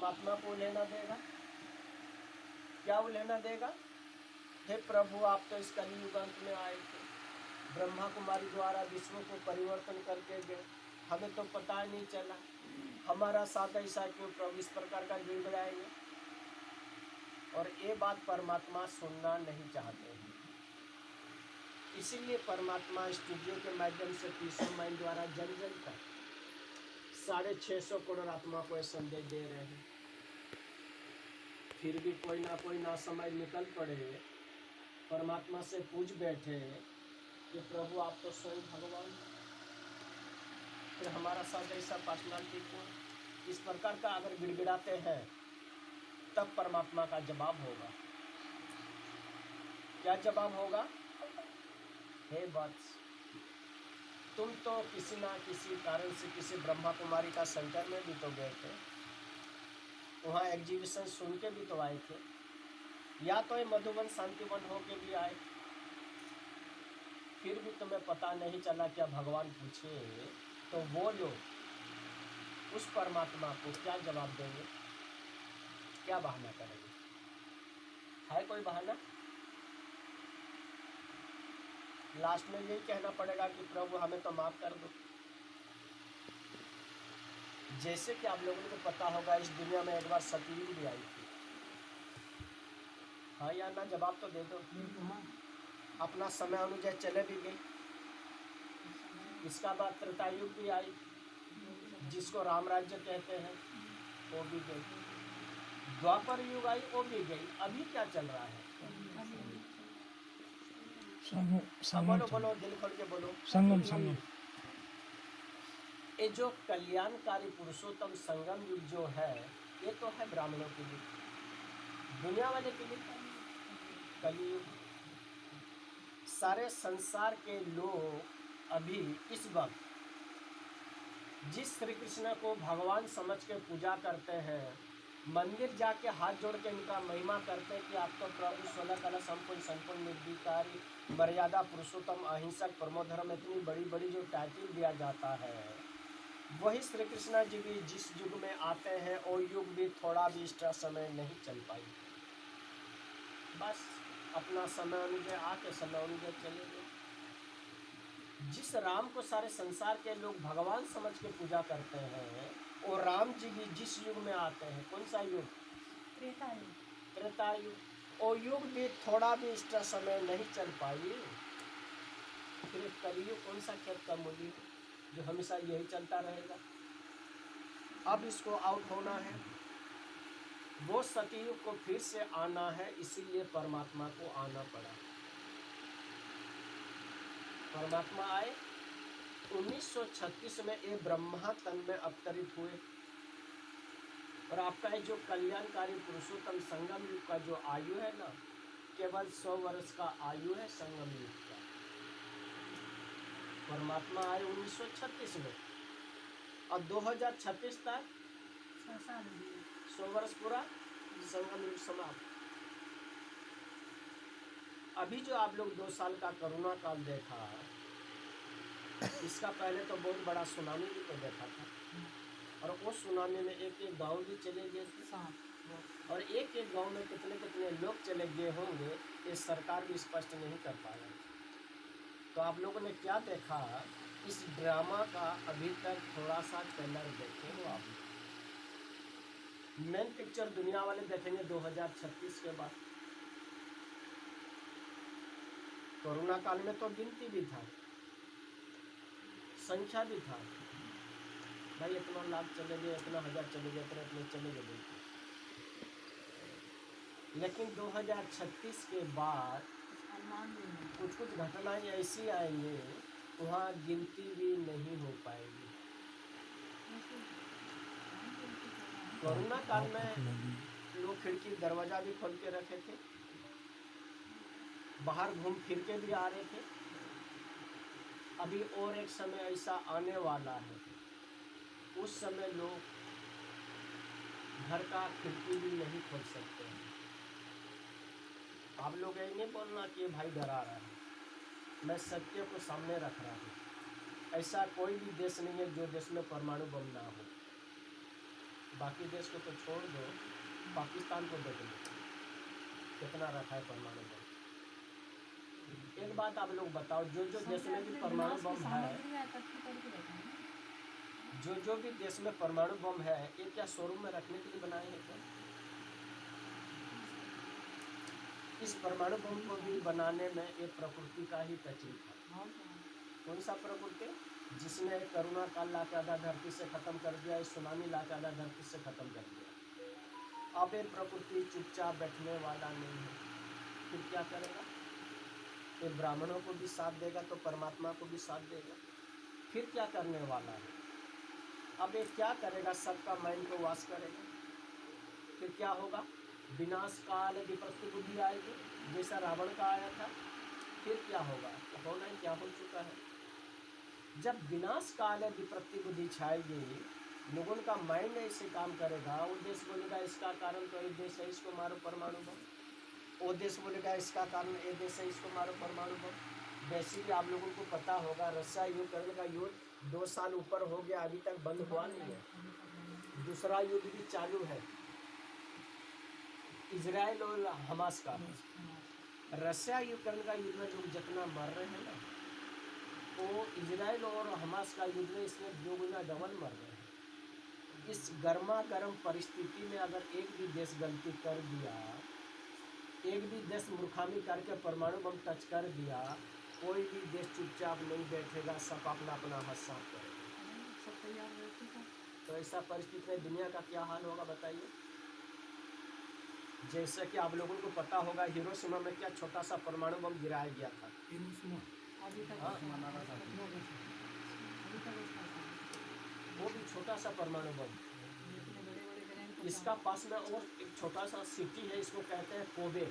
परमात्मा को लेना देगा? क्या वो लेना देगा? हे प्रभु, आप तो इस कलियुग अंत में आए थे, ब्रह्मा कुमारी द्वारा विश्व को परिवर्तन करके गए, हमें तो पता ही नहीं चला, हमारा साथ ऐसा क्यों प्रभु इस प्रकार का गिड़गिड़ाएंगे? और ये बात परमात्मा सुनना नहीं चाहते हैं। इसीलिए परमात्मा स्टूडियो के माध्यम से पीस ऑफ माइंड द्वारा जन जन तक 650 करोड़ आत्मा को संदेश दे रहे हैं। फिर भी कोई ना समझ निकल पड़े, परमात्मा से पूछ बैठे कि प्रभु आप तो स्वयं भगवान हैं, फिर हमारा साथ ऐसा पर्सनालिटी को इस प्रकार का अगर गिड़गिड़ाते हैं, तब परमात्मा का जवाब होगा। क्या जवाब होगा? हे वत्स, तुम तो किसी ना किसी कारण से किसी ब्रह्मा कुमारी का सेंटर में भी तो गए थे, वहाँ एग्जीबिशन सुन के भी तो आए थे, या तो ये मधुबन शांतिवन होके भी आए, फिर भी तुम्हें पता नहीं चला क्या भगवान पूछे तो वो लोग उस परमात्मा को क्या जवाब देंगे? क्या बहाना करेंगे? है कोई बहाना? लास्ट में यही कहना पड़ेगा कि प्रभु हमें तो माफ कर दो। जैसे कि आप लोगों को पता होगा, इस दुनिया में एक बार सतयुग भी आई थी। हाँ या ना, जवाब तो दे दो। अपना समय अनुसार चले भी गई। इसका बाद त्रेतायुग भी आई, जिसको राम राज्य कहते हैं, वो भी गई। द्वापर युग आई, वो भी गई। अभी क्या चल रहा है? बोलो बोलो, दिल खोल के बोलो। संगम। ये जो कल्याणकारी पुरुषोत्तम संगम युग जो है, ये तो है ब्राह्मणों के लिए, दुनिया वाले के लिए कलियुग। सारे संसार के लोग अभी इस वक्त जिस श्री कृष्ण को भगवान समझ के पूजा करते हैं, मंदिर जाके हाथ जोड़ के इनका महिमा करते हैं कि आप तो प्रभु 16 कला संपूर्ण संपूर्ण निर्विकारी मर्यादा पुरुषोत्तम अहिंसक परमोधर्म, इतनी बड़ी बड़ी जो टाइटल दिया जाता है, वही श्री कृष्ण जी भी जिस युग में आते हैं वो युग भी थोड़ा भी एक्स्ट्रा समय नहीं चल पाई। बस अपना समय अनुसार आके समय अनुसार चले गए। जिस राम को सारे संसार के लोग भगवान समझ के पूजा करते हैं, वो राम जी भी जिस युग में आते हैं, कौन सा युग? त्रेता युग। वो युग भी थोड़ा भी एक्स्ट्रा समय नहीं चल पाई। फिर कलयुग कौन सा खेत का मूल्य जो हमेशा यही चलता रहेगा? अब इसको आउट होना है, वो सतयुग को फिर से आना है, इसीलिए परमात्मा को आना पड़ा। परमात्मा आए 1936 में ये ब्रह्मा तन में अवतरित हुए, और आपका ये जो कल्याणकारी पुरुषोत्तम संगम युग का जो आयु है ना, केवल 100 वर्ष का आयु है संगम युग का। परमात्मा आए 1936 में, और 2036 तक 100 वर्ष पूरा, संगम युग समाप्त। अभी जो आप लोग 2 साल का कोरोना काल देखा, इसका पहले तो बहुत बड़ा सुनामी भी तो देखा था, और वो सुनामी में एक एक गांव भी चले गए थे, और एक एक गांव में कितने कितने लोग चले गए होंगे, ये सरकार भी स्पष्ट नहीं कर पा रही। तो आप लोगों ने क्या देखा? इस ड्रामा का अभी तक थोड़ा सा ट्रेलर देखे हो आप? मेन पिक्चर दुनिया वाले देखेंगे 2036 के बाद। कोरोना काल में तो गिनती भी था, संख्या भी था, भाई इतना लाख चले गए, इतना हजार चले गए, इतने चले गए। लेकिन 2036 के बाद कुछ कुछ घटनाएं ऐसी आएंगे, वहाँ गिनती भी नहीं हो पाएगी। कोरोना काल में लोग खिड़की दरवाजा भी खोल के रखे थे, बाहर घूम फिर के भी आ रहे थे। अभी और एक समय ऐसा आने वाला है, उस समय लोग घर का खिड़की भी नहीं खोल सकते हैं। आप लोग ये नहीं बोलना कि भाई डरा रहा है, मैं सत्य को सामने रख रहा हूँ। ऐसा कोई भी देश नहीं है जो देश में परमाणु बम ना हो। बाकी देश को तो छोड़ दो, पाकिस्तान को देख लो कितना रखा है परमाणु बम। एक बात आप लोग बताओ, जो जो देश में भी परमाणु बम है, जो भी देश में परमाणु बम है, ये क्या शोरूम में रखने के लिए बनाए हैं क्या? इस परमाणु बम को भी बनाने में एक प्रकृति का ही तकलीफ है। कौन सा प्रकृति? जिसने करुणा काल ला के आधा धरती से खत्म कर दिया, इस सुनामी ला के आधा धरती से खत्म कर दिया। अब ये प्रकृति चुपचाप बैठने वाला नहीं है, फिर क्या करेगा? ये ब्राह्मणों को भी साथ देगा तो परमात्मा को भी साथ देगा। फिर क्या करने वाला है? अब ये क्या करेगा? सबका माइंड को वाश करेगा। फिर क्या होगा? विनाश काल विपत्ति बुद्धि आएगी, जैसा रावण का आया था। फिर क्या होगा? होना ही क्या हो चुका है। जब विनाश काल विपत्ति बुद्धि छाएगी, लोगों का माइंड ऐसे काम करेगा। वो देश बोलेगा इसका कारण तो ये देश है, इसको मारो परमाणु बम। वो देश बोलेगा इसका कारण ये देश है, इसको मारो परमाणु बम। वैसे भी आप लोगों को पता होगा, रशिया युद्ध करने का युद्ध 2 साल ऊपर हो गया, अभी तक बंद हुआ नहीं है। दूसरा युद्ध भी चालू है, इजराइल और हमास का। रशिया यूक्रेन का युद्ध में लोग जितना मर रहे हैं ना, वो इजराइल और हमास का युद्ध में इसमें 2 गुना डबल मर रहे हैं। इस गर्मा गर्म परिस्थिति में अगर एक भी देश गलती कर दिया, एक भी देश मूर्खामी करके परमाणु बम टच कर दिया, कोई भी देश चुपचाप नहीं बैठेगा, सब अपना अपना हाथ साफ करेगा। तो ऐसा परिस्थिति में दुनिया का क्या हाल होगा बताइए। जैसे कि आप लोगों को पता होगा, हिरोशिमा में क्या छोटा सा परमाणु बम गिराया गया था। वो भी छोटा सा परमाणु बम। इसका पास में और एक छोटा सा सिटी है, इसको कहते हैं कोबे।